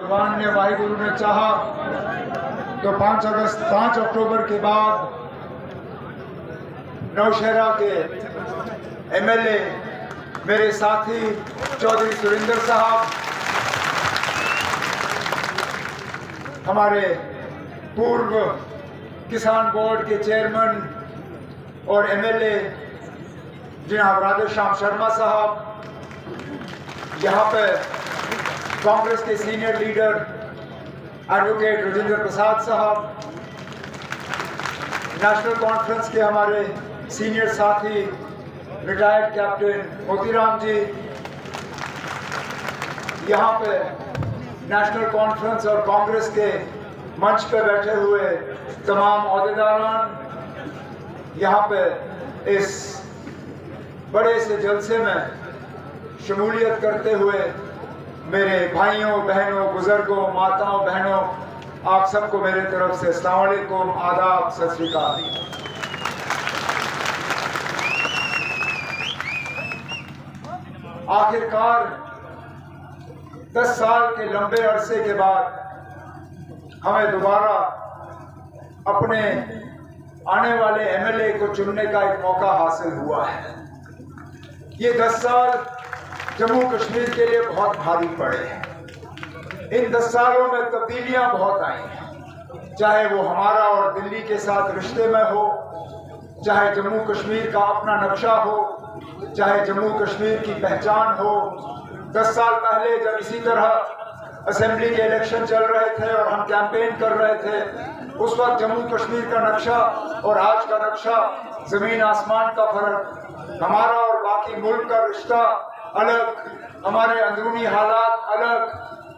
भगवान ने वाहिगुरु ने चाहा तो 5 अक्टूबर के बाद नौशहरा के एमएलए मेरे साथी चौधरी सुरेंद्र साहब, हमारे पूर्व किसान बोर्ड के चेयरमैन और एमएलए जनाब राधेश्याम शर्मा साहब, यहाँ पे कांग्रेस के senior leader advocate Rajendra Prasad साहब, नेशनल कॉन्फ्रेंस के हमारे सीनियर साथी रिटायर्ड कैप्टन मोतीराम जी, यहाँ पे नेशनल कॉन्फ्रेंस और कांग्रेस के मंच पे बैठे हुए तमाम ओहदेदारान, यहाँ पे इस बड़े से जलसे में शमूलियत करते हुए मेरे भाइयों बहनों बुजुर्गों माताओं बहनों, आप सबको मेरे तरफ से अस्सलाम वालेकुम, आदाब, सत श्री अकाल। आखिरकार 10 साल के लंबे अरसे के बाद हमें दोबारा अपने आने वाले एमएलए को चुनने का एक मौका हासिल हुआ है। ये 10 साल जम्मू कश्मीर के लिए बहुत भारी पड़े हैं। इन 10 सालों में तब्दीलियां बहुत आई हैं, चाहे वो हमारा और दिल्ली के साथ रिश्ते में हो, चाहे जम्मू कश्मीर का अपना नक्शा हो, चाहे जम्मू कश्मीर की पहचान हो। 10 साल पहले जब इसी तरह असेंबली के इलेक्शन चल रहे थे और हम कैंपेन कर रहे थे, उस वक्त जम्मू कश्मीर का नक्शा और आज का नक्शा जमीन आसमान का फर्क, हमारा और बाकी मुल्क का रिश्ता अलग, हमारे अंदरूनी हालात अलग,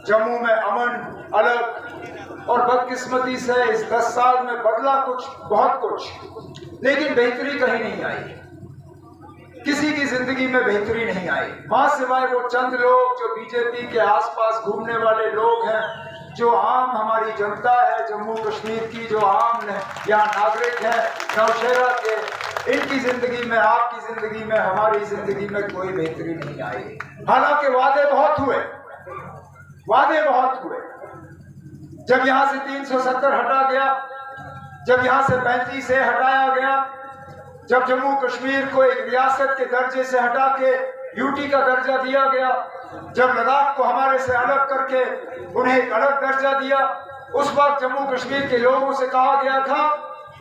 जम्मू में अमन अलग। और बदकिस्मती से इस 10 साल में बदला कुछ, बहुत कुछ, लेकिन बेहतरी कहीं नहीं आई। किसी की जिंदगी में बेहतरी नहीं आई, वहां सिवाय वो चंद लोग जो बीजेपी के आसपास घूमने वाले लोग हैं, जो आम हमारी जनता है जम्मू कश्मीर की, जो आम यहाँ नागरिक है नौशहरा के, इनकी जिंदगी में, आपकी जिंदगी में, हमारी जिंदगी में कोई बेहतरी नहीं आई। हालांकि वादे बहुत हुए, वादे बहुत हुए। जब यहाँ से 370 हटा गया, जब यहाँ से 35 से हटाया गया, जब जम्मू कश्मीर को एक रियासत के दर्जे से हटा के यूटी का दर्जा दिया गया, जब लद्दाख को हमारे से अलग करके उन्हें एक अलग दर्जा दिया, उस वक्त जम्मू कश्मीर के लोगों से कहा गया था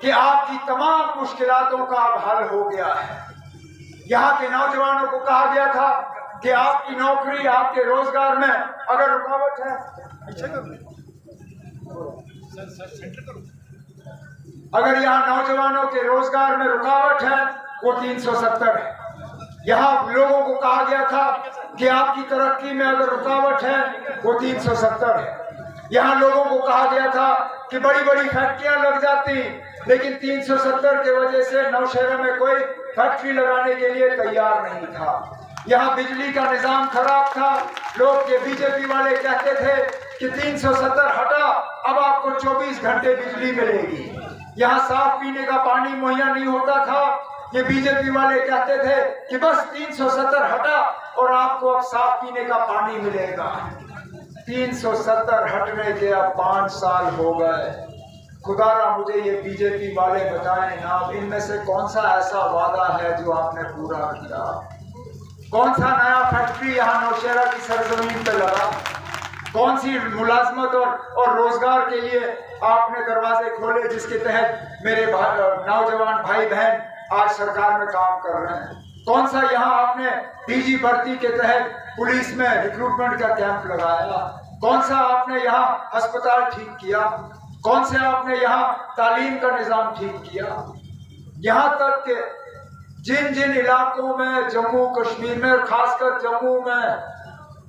कि आपकी तमाम मुश्किलातों का अब हल हो गया है। यहाँ के नौजवानों को कहा गया था कि आपकी नौकरी, आपके रोजगार में अगर रुकावट है, अगर यहाँ नौजवानों के रोजगार में रुकावट है, वो 370 है। यहाँ लोगों को कहा गया था कि आपकी तरक्की में अगर रुकावट है, वो 370 है। यहाँ लोगों को कहा गया था कि बड़ी बड़ी फैक्ट्रियां लग जाती, लेकिन 370 के वजह से नौशहरा में कोई फैक्ट्री लगाने के लिए तैयार नहीं था। यहाँ बिजली का निजाम खराब था, लोग के बीजेपी वाले कहते थे कि 370 हटा, अब आपको 24 घंटे बिजली मिलेगी। यहाँ साफ पीने का पानी मुहैया नहीं होता था, ये बीजेपी वाले कहते थे कि बस 370 हटा और आपको अब साफ पीने का पानी मिलेगा। 370 हटने के अब 5 साल हो गए। खुदारा मुझे ये बीजेपी वाले बताएं ना, इनमें से कौन सा ऐसा वादा है जो आपने पूरा किया? कौन सा नया फैक्ट्री यहाँ नौशहरा की सरजमीन पे लगा? कौन सी मुलाजमत और रोजगार के लिए आपने दरवाजे खोले जिसके तहत मेरे नौजवान भाई बहन आज सरकार में काम कर रहे हैं? कौन सा यहाँ आपने डीजी भर्ती के तहत पुलिस में रिक्रूटमेंट का कैंप लगाया? कौन सा आपने यहाँ अस्पताल ठीक किया? कौन से आपने यहाँ तालीम का निजाम ठीक किया? यहाँ तक कि जिन जिन इलाकों में जम्मू कश्मीर में, खासकर जम्मू में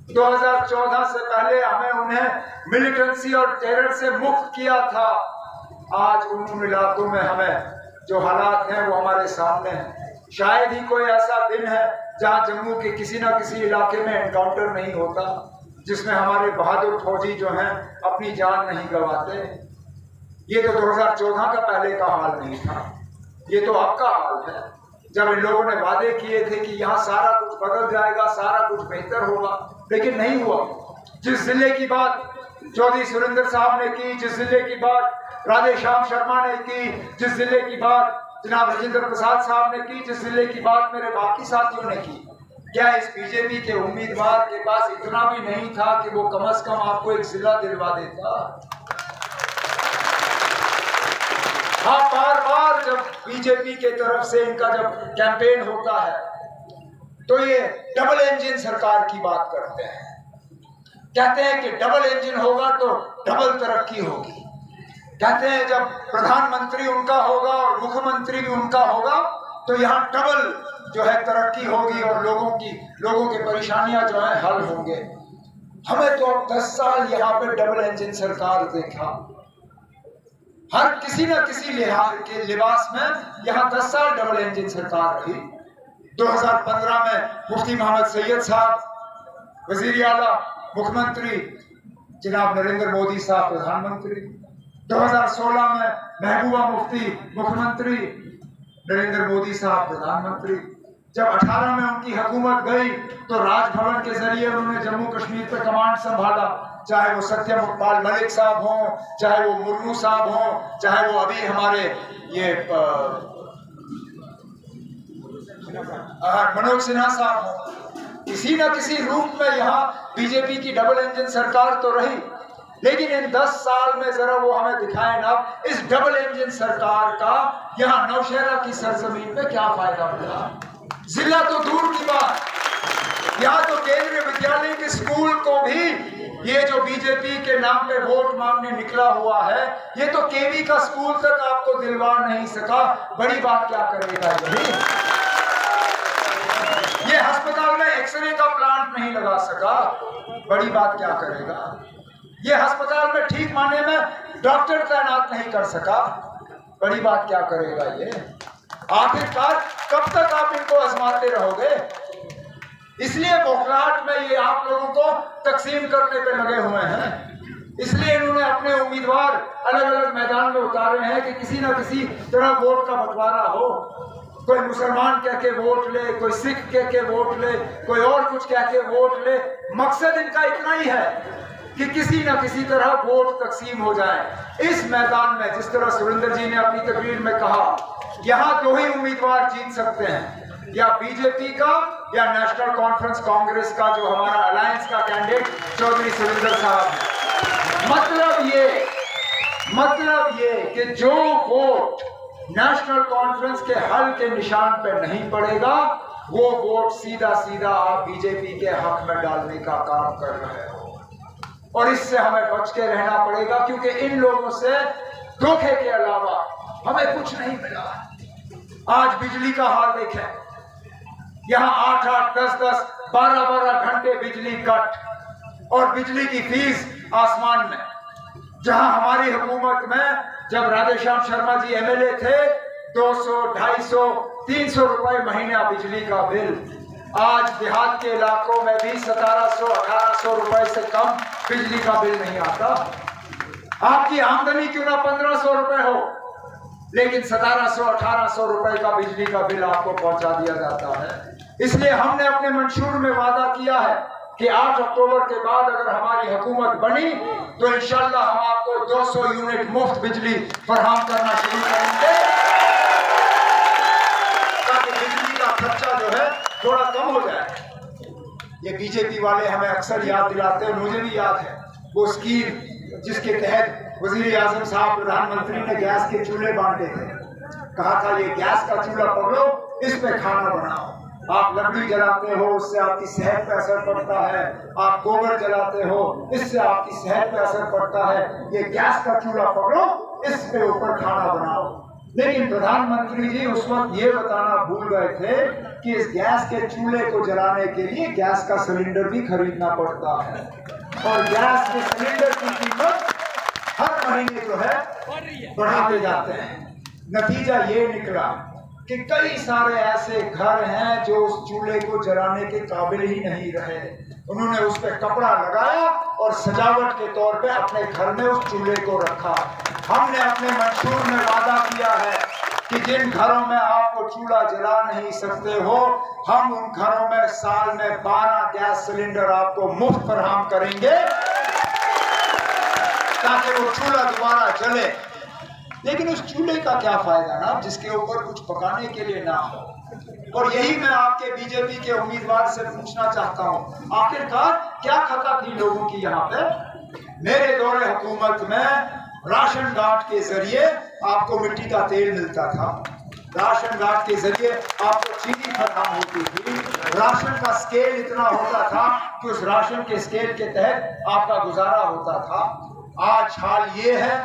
2014 से पहले हमें उन्हें मिलिटेंसी और टेरर से मुक्त किया था, आज उन इलाकों में हमें जो हालात हैं वो हमारे सामने हैं। शायद ही कोई ऐसा दिन है जहां जम्मू के किसी न किसी इलाके में एनकाउंटर नहीं होता, जिसमें हमारे बहादुर फौजी जो हैं अपनी जान नहीं गंवाते। ये तो 2014 का पहले का हाल नहीं था, ये तो अब का हाल है। जब इन लोगों ने वादे किए थे कि यहाँ सारा कुछ बदल जाएगा, सारा कुछ बेहतर होगा, लेकिन नहीं हुआ। जिस जिले की बात चौधरी सुरेंद्र साहब ने की, जिस जिले की बात राधेश्याम शर्मा ने की, जिस जिले की बात जनाब राजेंद्र प्रसाद साहब ने की, जिस जिले की बात मेरे बाकी साथियों ने की, क्या इस बीजेपी के उम्मीदवार के पास इतना भी नहीं था कि वो कम से कम आपको एक जिला दिलवा देता? हाँ, बार बार जब बीजेपी के तरफ से इनका जब कैंपेन होता है तो ये डबल इंजन सरकार की बात करते हैं, कहते हैं कि डबल इंजन होगा तो डबल तरक्की होगी। कहते हैं जब प्रधानमंत्री उनका होगा और मुख्यमंत्री भी उनका होगा तो यहाँ डबल जो है तरक्की होगी और लोगों की परेशानियां जो है हल होंगे। हमें तो अब 10 साल यहाँ पे डबल इंजन सरकार देखा, हर किसी न किसी लिहाज के लिबास में यहाँ 10 साल डबल इंजन सरकार रही। 2015 में मुफ्ती मोहम्मद सैयद साहब वजीर आला मुख्यमंत्री, जनाब नरेंद्र मोदी साहब प्रधानमंत्री। 2016 में महबूबा मुफ्ती मुख्यमंत्री, नरेंद्र मोदी साहब प्रधानमंत्री। जब 18 में उनकी हुकूमत गई तो राजभवन के जरिए उन्होंने जम्मू कश्मीर पे कमांड संभाला, चाहे वो सत्यपाल मलिक साहब हों, चाहे वो मुर्मू साहब हों, चाहे वो अभी हमारे ये मनोज सिन्हा साहब हों। किसी न किसी रूप में यहाँ बीजेपी की डबल इंजन सरकार तो रही, लेकिन इन 10 साल में जरा वो हमें दिखाए ना इस डबल इंजन सरकार का यहाँ नौशहरा की सरजमीन पे क्या फायदा मिला। जिला तो दूर की बात, यहाँ तो केंद्रीय विद्यालय के स्कूल को भी ये जो बीजेपी के नाम पे वोट मांगने निकला हुआ है, ये तो केवी का स्कूल तक आपको दिलवा नहीं सका। बड़ी बात क्या करेगा ये अस्पताल में एक्सरे का प्लांट नहीं लगा सका, बड़ी बात क्या करेगा। ये अस्पताल में ठीक माने में डॉक्टर तैनात नहीं कर सका, बड़ी बात क्या करेगा ये। आखिरकार कब तक आप इनको आजमाते रहोगे। इसलिए बौखलाहट में ये आप लोगों को तकसीम करने पे लगे हुए हैं, इसलिए इन्होंने अपने उम्मीदवार अलग अलग मैदान में उतारे हैं कि किसी ना किसी तरह वोट का बंटवारा हो। कोई मुसलमान कह के वोट ले, कोई सिख कह के वोट ले, कोई और कुछ कह के वोट ले। मकसद इनका इतना ही है कि किसी न किसी तरह वोट तकसीम हो जाए। इस मैदान में जिस तरह सुरेंद्र जी ने अपनी तकरीर में कहा, यहाँ 2 ही उम्मीदवार जीत सकते हैं, या बीजेपी का या नेशनल कॉन्फ्रेंस कांग्रेस का जो हमारा अलायंस का कैंडिडेट चौधरी सुरेंद्र साहब है। मतलब ये कि जो वोट नेशनल कॉन्फ्रेंस के हल के निशान पे नहीं पड़ेगा, वो वोट सीधा सीधा आप बीजेपी के हक में डालने का काम कर रहे हो, और इससे हमें बच के रहना पड़ेगा, क्योंकि इन लोगों से धोखे के अलावा हमें कुछ नहीं मिला। आज बिजली का हाल देखें, यहाँ 8-8, 10-10, 12-12 घंटे बिजली कट और बिजली की फीस आसमान में। जहां हमारी हुकूमत में जब राधेश्याम शर्मा जी एमएलए थे 200, 250, 300 रुपए महीना बिजली का बिल, आज देहात के इलाकों में भी 1700, 1800 रुपए से कम बिजली का बिल नहीं आता। आपकी आमदनी क्यों ना 1500 रुपए हो, लेकिन 1700, 1800 रुपए का बिजली का बिल आपको पहुंचा दिया जाता है। इसलिए हमने अपने मंशूर में वादा किया है कि 8 अक्टूबर के बाद अगर हमारी हुकूमत बनी तो इंशाल्लाह हम आपको 200 यूनिट मुफ्त बिजली फराहम करना शुरू करेंगे, ताकि बिजली का खर्चा जो है थोड़ा कम हो जाए। ये बीजेपी वाले हमें अक्सर याद दिलाते हैं, मुझे भी याद है वो स्कीम जिसके तहत वजीर आजम साहब प्रधानमंत्री ने गैस के चूल्हे बांटे थे। कहा था ये गैस का चूल्हा पकड़ो, इस पे खाना बनाओ। आप लकड़ी जलाते हो, उससे आपकी सेहत पे असर पड़ता है। आप गोबर जलाते हो, इससे आपकी सेहत पे असर पड़ता है। ये गैस का चूल्हा पकड़ो, इस पे ऊपर खाना बनाओ। लेकिन प्रधानमंत्री जी उस वक्त ये बताना भूल गए थे कि इस गैस के चूल्हे को जलाने के लिए गैस का सिलेंडर भी खरीदना पड़ता है, और गैस के सिलेंडर की कीमत हर महीने जो है बढ़ाते जाते हैं। नतीजा ये निकला कि कई सारे ऐसे घर हैं जो उस चूल्हे को जलाने के काबिल ही नहीं रहे। उन्होंने उस पर कपड़ा लगाया और सजावट के तौर पे अपने घर में उस चूल्हे को रखा। हमने अपने मंशूर में वादा किया है कि जिन घरों में आप वो चूल्हा जला नहीं सकते हो, हम उन घरों में साल में 12 गैस सिलेंडर आपको मुफ्त फराहम करेंगे। ताकि वो चूल्हा दोबारा जले। लेकिन उस चूल्हे का क्या फायदा ना जिसके ऊपर कुछ पकाने के लिए ना हो। और यही मैं आपके बीजेपी के उम्मीदवार से पूछना चाहता हूँ, आखिरकार क्या खता थी लोगों की यहाँ पे? मेरे दौरे हुकूमत में राशन कार्ड के जरिए आपको मिट्टी का तेल मिलता था, राशन कार्ड के जरिए आपको चीनी फराहम होती थी, राशन का स्केल इतना होता था कि उस राशन के स्केल के तहत आपका गुजारा होता था। आज हाल ये है